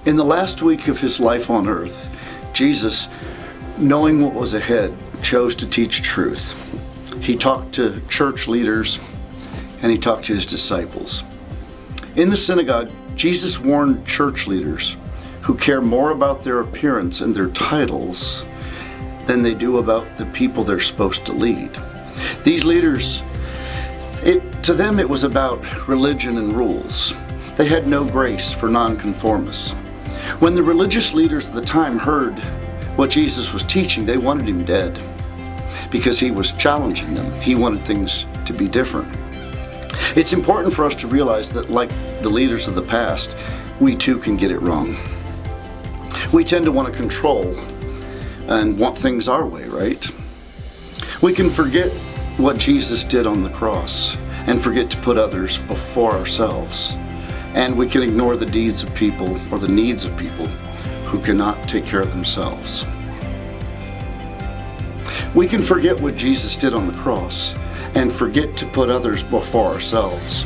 In the last week of his life on earth, Jesus, knowing what was ahead, chose to teach truth. He talked to church leaders and he talked to his disciples. In the synagogue, Jesus warned church leaders who care more about their appearance and their titles than they do about the people they're supposed to lead. These leaders, to them it was about religion and rules. They had no grace for nonconformists. When the religious leaders of the time heard what Jesus was teaching, they wanted him dead because he was challenging them. He wanted things to be different. It's important for us to realize that, like the leaders of the past, we too can get it wrong. We tend to want to control and want things our way, right? We can forget what Jesus did on the cross and forget to put others before ourselves. And we can ignore the deeds of people or the needs of people who cannot take care of themselves. We can forget what Jesus did on the cross and forget to put others before ourselves.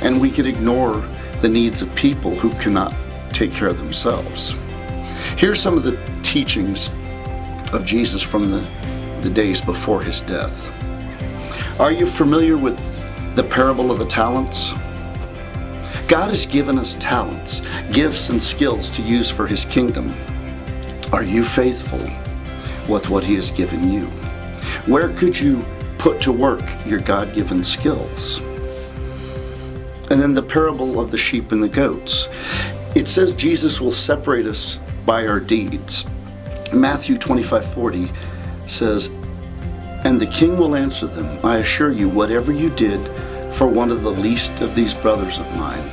And we can ignore the needs of people who cannot take care of themselves. Here's some of the teachings of Jesus from the days before his death. Are you familiar with the parable of the talents? God has given us talents, gifts, and skills to use for his kingdom. Are you faithful with what he has given you? Where could you put to work your God-given skills? And then the parable of the sheep and the goats. It says Jesus will separate us by our deeds. Matthew 25:40 says, "And the king will answer them, I assure you, whatever you did for one of the least of these brothers of mine,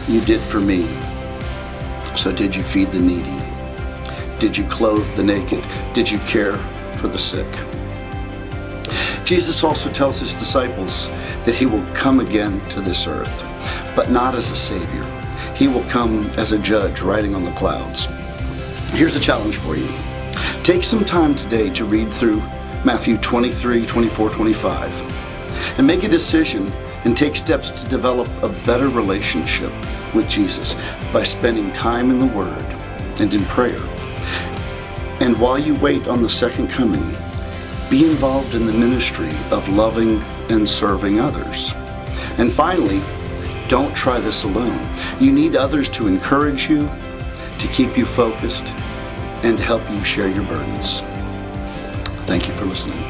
you did for me. So did you feed the needy? Did you clothe the naked? Did you care for the sick?" Jesus also tells his disciples that he will come again to this earth, but not as a savior. He will come as a judge riding on the clouds. Here's a challenge for you. Take some time today to read through Matthew 23, 24, 25, and make a decision and take steps to develop a better relationship with Jesus by spending time in the Word and in prayer. And while you wait on the second coming, be involved in the ministry of loving and serving others. And finally, don't try this alone. You need others to encourage you, to keep you focused, and to help you share your burdens. Thank you for listening.